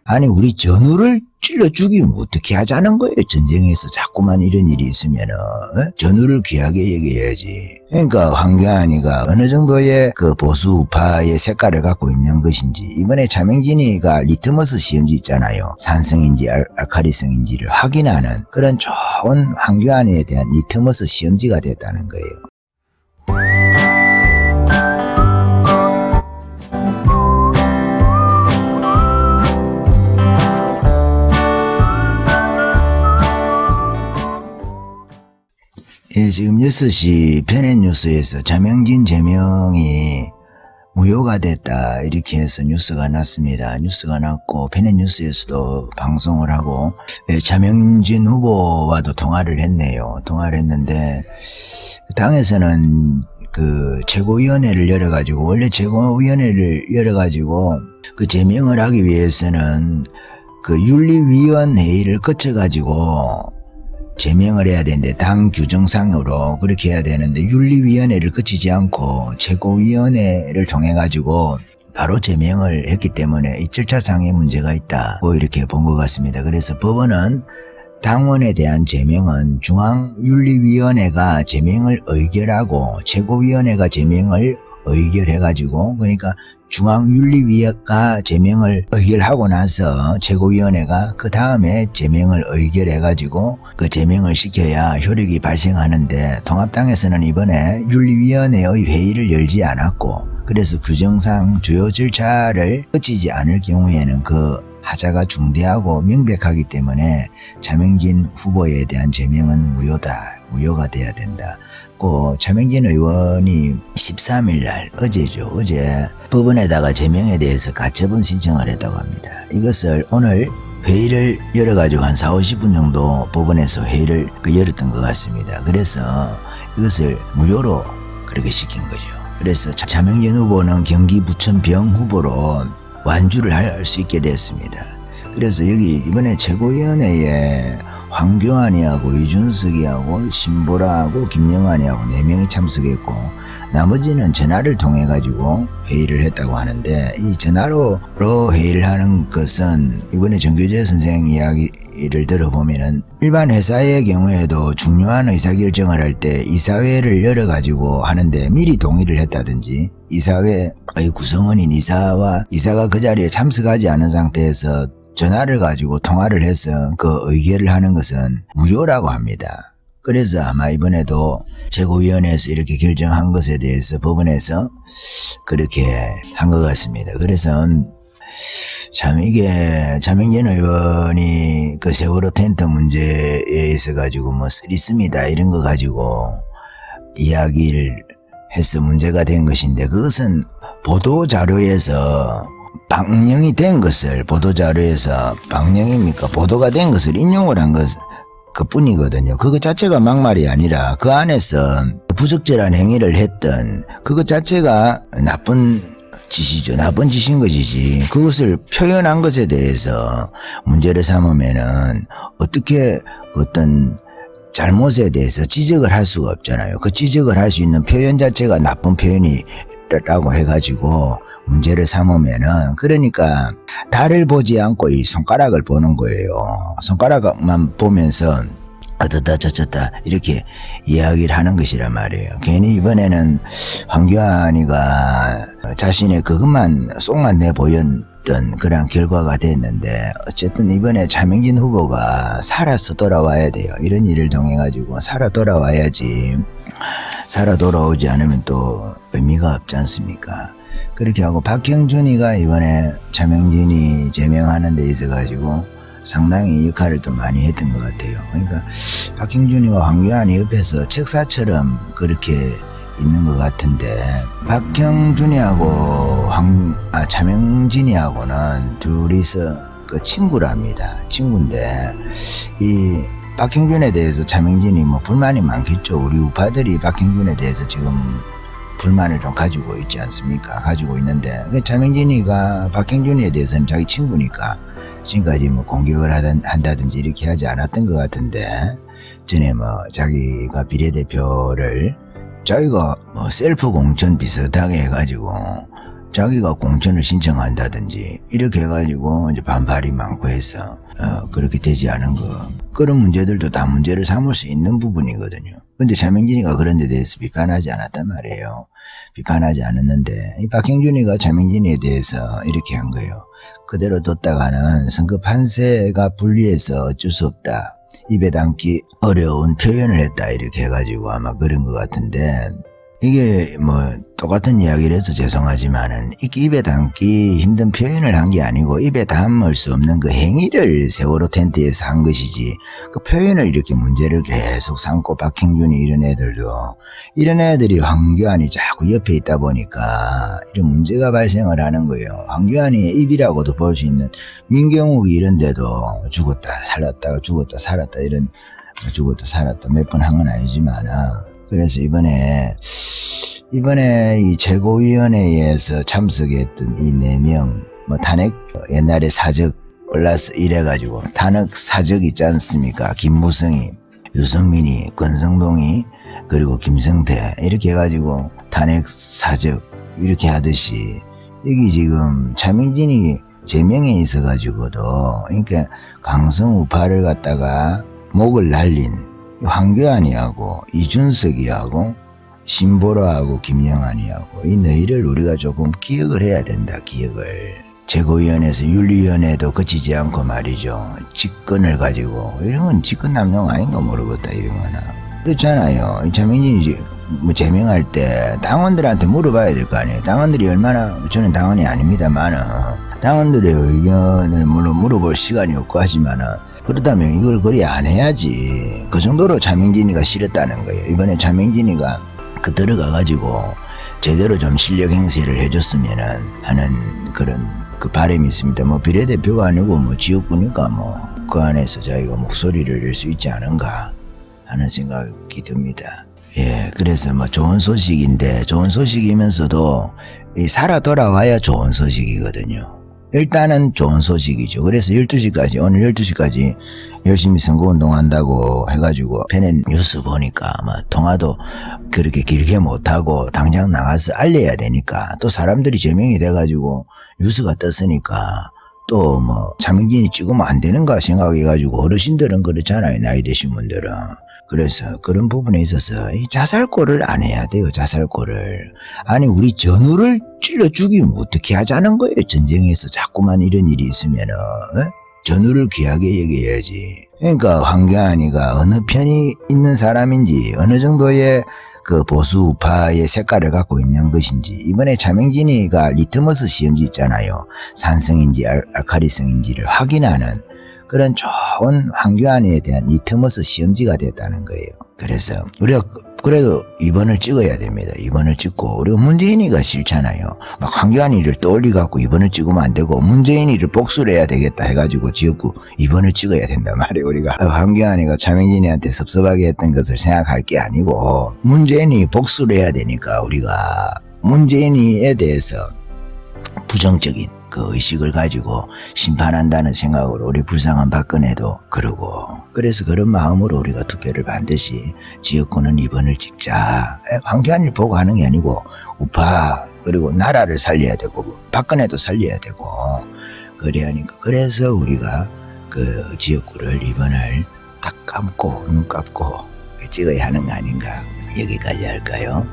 아니 우리 전우를 찔러 죽이면 어떻게 하자는 거예요. 전쟁에서 자꾸만 이런 일이 있으면은 전우를 귀하게 얘기해야지. 그러니까 황교안이가 어느 정도의 그 보수 우파의 색깔을 갖고 있는 것인지, 이번에 차명진이가 리트머스 시험지 있잖아요. 산성인지 알칼리성인지를 확인하는 그런 좋은 황교안에 대한 리트머스 시험지가 됐다는 거예요. 예, 지금 6시 편의뉴스에서 차명진 제명이 무효가 됐다 이렇게 해서 뉴스가 났습니다. 뉴스가 났고 편의뉴스에서도 방송을 하고, 예, 차명진 후보와도 통화를 했네요. 통화를 했는데 당에서는 그 최고위원회를 열어가지고, 원래 최고위원회를 열어가지고 그 제명을 하기 위해서는 그 윤리위원회의를 거쳐가지고 제명을 해야 되는데, 당 규정상으로 그렇게 해야 되는데 윤리위원회를 거치지 않고 최고위원회를 통해 가지고 바로 제명을 했기 때문에 이 절차상의 문제가 있다고 이렇게 본 것 같습니다. 그래서 법원은 당원에 대한 제명은 중앙윤리위원회가 제명을 의결하고 최고위원회가 제명을 의결해가지고, 그러니까 중앙윤리위가 제명을 의결하고 나서 최고위원회가 그 다음에 제명을 의결해가지고 그 제명을 시켜야 효력이 발생하는데, 통합당에서는 이번에 윤리위원회의 회의를 열지 않았고, 그래서 규정상 주요 절차를 거치지 않을 경우에는 그 하자가 중대하고 명백하기 때문에 차명진 후보에 대한 제명은 무효가 돼야 된다. 차명진 의원이 13일날 어제죠. 어제 법원에다가 제명에 대해서 가처분 신청을 했다고 합니다. 이것을 오늘 회의를 열어가지고 한 40-50분 정도 법원에서 회의를 열었던 것 같습니다. 그래서 이것을 무효로 그렇게 시킨 거죠. 그래서 차명진 후보는 경기 부천병 후보로 완주를 할 수 있게 됐습니다. 그래서 여기 이번에 최고위원회에 황교안이하고 이준석이하고 신보라하고 김영환이하고 4명이 참석했고, 나머지는 전화를 통해 가지고 회의를 했다고 하는데, 이 전화로 회의를 하는 것은 이번에 정교재 선생 이야기를 들어보면은 일반 회사의 경우에도 중요한 의사결정을 할 때 이사회를 열어 가지고 하는데 미리 동의를 했다든지, 이사회의 구성원인 이사가 그 자리에 참석하지 않은 상태에서 전화를 가지고 통화를 해서 그 의결을 하는 것은 무효라고 합니다. 그래서 아마 이번에도 최고위원회에서 이렇게 결정한 것에 대해서 법원에서 그렇게 한 것 같습니다. 그래서 참 이게 차명진 의원이 그 세월호 텐트 문제에 있어 가지고 뭐 쓰리씀이다 이런 거 가지고 이야기를 해서 문제가 된 것인데, 그것은 보도자료에서 방영이 된 것을, 보도자료에서 방영입니까? 보도가 된 것을 인용을 한 것 그뿐이거든요. 그거 자체가 막말이 아니라 그 안에서 부적절한 행위를 했던 그것 자체가 나쁜 짓이죠. 나쁜 짓인 것이지, 그것을 표현한 것에 대해서 문제를 삼으면은 어떻게 어떤 잘못에 대해서 지적을 할 수가 없잖아요. 그 지적을 할 수 있는 표현 자체가 나쁜 표현이라고 해가지고 문제를 삼으면은, 그러니까 달을 보지 않고 이 손가락을 보는 거예요. 손가락만 보면서 어쩌다 저쩌다 이렇게 이야기를 하는 것이란 말이에요. 괜히 이번에는 황교안이가 자신의 그것만 속만 내보였던 그런 결과가 됐는데, 어쨌든 이번에 차명진 후보가 살아서 돌아와야 돼요. 이런 일을 통해 가지고 살아 돌아와야지, 살아 돌아오지 않으면 또 의미가 없지 않습니까? 그렇게 하고, 박형준이가 이번에 차명진이 제명하는 데 있어 가지고 상당히 역할을 또 많이 했던 것 같아요. 그러니까 박형준이와 황교안이 옆에서 책사처럼 그렇게 있는 것 같은데, 박형준이하고 차명진이하고는 둘이서 그 친구랍니다. 친구인데, 이 박형준에 대해서 차명진이 뭐 불만이 많겠죠. 우리 우파들이 박형준에 대해서 지금 불만을 좀 가지고 있지 않습니까? 가지고 있는데, 차명진이가 박형준에 대해서는 자기 친구니까 지금까지 뭐 공격을 한다든지 이렇게 하지 않았던 것 같은데, 전에 뭐 자기가 비례대표를 자기가 뭐 셀프 공천 비슷하게 해가지고 자기가 공천을 신청한다든지 이렇게 해가지고 이제 반발이 많고 해서 그렇게 되지 않은 거, 그런 문제들도 다 문제를 삼을 수 있는 부분이거든요. 근데 차명진이가 그런 데 대해서 비판하지 않았단 말이에요. 비판하지 않았는데 이 박형준이가 차명진이에 대해서 이렇게 한 거예요. 그대로 뒀다가는 선거 판세가 불리해서 어쩔 수 없다, 입에 담기 어려운 표현을 했다, 이렇게 해가지고 아마 그런 것 같은데, 이게 뭐 똑같은 이야기를 해서 죄송하지만은 입에 담기 힘든 표현을 한 게 아니고 입에 담을 수 없는 그 행위를 세월호 텐트에서 한 것이지, 그 표현을 이렇게 문제를 계속 삼고 박형준이 이런 애들이 황교안이 자꾸 옆에 있다 보니까 이런 문제가 발생을 하는 거예요. 황교안이 입이라고도 볼 수 있는 민경욱이 이런 데도 죽었다 살았다 죽었다 살았다 이런 죽었다 살았다 몇 번 한 건 아니지만은, 그래서 이번에 이 최고위원회에서 참석했던 이 4명, 뭐 탄핵 옛날에 사적 플러스 1 해가지고 탄핵 사적 있지 않습니까? 김무성이, 유성민이, 권성동이, 그리고 김성태 이렇게 해가지고 탄핵 사적 이렇게 하듯이, 여기 지금 차명진이 제명에 있어가지고도, 그러니까 강성 우파를 갖다가 목을 날린 황교안이하고 이준석이하고 신보라하고 김영환이하고 이 너희를 우리가 조금 기억을 해야 된다. 기억을. 최고위원회에서 윤리위원회도 거치지 않고 말이죠. 직권을 가지고, 이런 건 직권 남용 아닌가 모르겠다, 이런 거는. 그렇잖아요. 이 차명진이 뭐 제명할 때 당원들한테 물어봐야 될 거 아니에요. 당원들이 얼마나, 저는 당원이 아닙니다만은 당원들의 의견을 물론 물어볼 시간이 없고 하지만은, 그렇다면 이걸 그리 안 해야지. 그 정도로 차명진이가 싫었다는 거예요. 이번에 차명진이가 그 들어가가지고 제대로 좀 실력 행세를 해줬으면은 하는 그런 그 바람이 있습니다. 뭐 비례대표가 아니고 뭐 지역구니까 뭐 그 안에서 자기가 목소리를 낼 수 있지 않은가 하는 생각이 듭니다. 예, 그래서 뭐 좋은 소식인데, 좋은 소식이면서도 살아 돌아와야 좋은 소식이거든요. 일단은 좋은 소식이죠. 그래서 12시까지, 오늘 12시까지 열심히 선거운동 한다고 해가지고 팬의 뉴스 보니까 아마 통화도 그렇게 길게 못하고 당장 나가서 알려야 되니까, 또 사람들이 제명이 돼가지고 뉴스가 떴으니까 또 뭐 차명진이 찍으면 안 되는가 생각해가지고, 어르신들은 그렇잖아요, 나이 드신 분들은. 그래서 그런 부분에 있어서 이 자살골을 안 해야 돼요. 자살골을. 아니, 우리 전우를 찔러 죽이면 어떻게 하자는 거예요. 전쟁에서 자꾸만 이런 일이 있으면은 전우를 귀하게 여겨야지. 그러니까 황교안이가 어느 편이 있는 사람인지, 어느 정도의 그 보수 우파의 색깔을 갖고 있는 것인지, 이번에 차명진이가 리트머스 시험지 있잖아요. 산성인지 알칼리성인지를 확인하는 그런 좋은 황교안에 대한 리트머스 시험지가 됐다는 거예요. 그래서 우리가 그래도 2번을 찍어야 됩니다. 2번을 찍고, 우리가 문재인이가 싫잖아요. 막 황교안이를 떠올리갖고 2번을 찍으면 안 되고, 문재인이를 복수를 해야 되겠다 해가지고 지역구 2번을 찍어야 된단 말이에요. 우리가 황교안이가 차명진이한테 섭섭하게 했던 것을 생각할 게 아니고, 문재인이 복수를 해야 되니까 우리가 문재인이에 대해서 부정적인 그 의식을 가지고 심판한다는 생각으로 우리 불쌍한 박근혜도 그러고, 그래서 그런 마음으로 우리가 투표를 반드시 지역구는 2번을 찍자. 황교안을 보고 하는 게 아니고 우파 그리고 나라를 살려야 되고 박근혜도 살려야 되고 그래야 하니까, 그래서 우리가 그 지역구를 2번을 딱 감고 눈 감고 찍어야 하는 거 아닌가. 여기까지 할까요?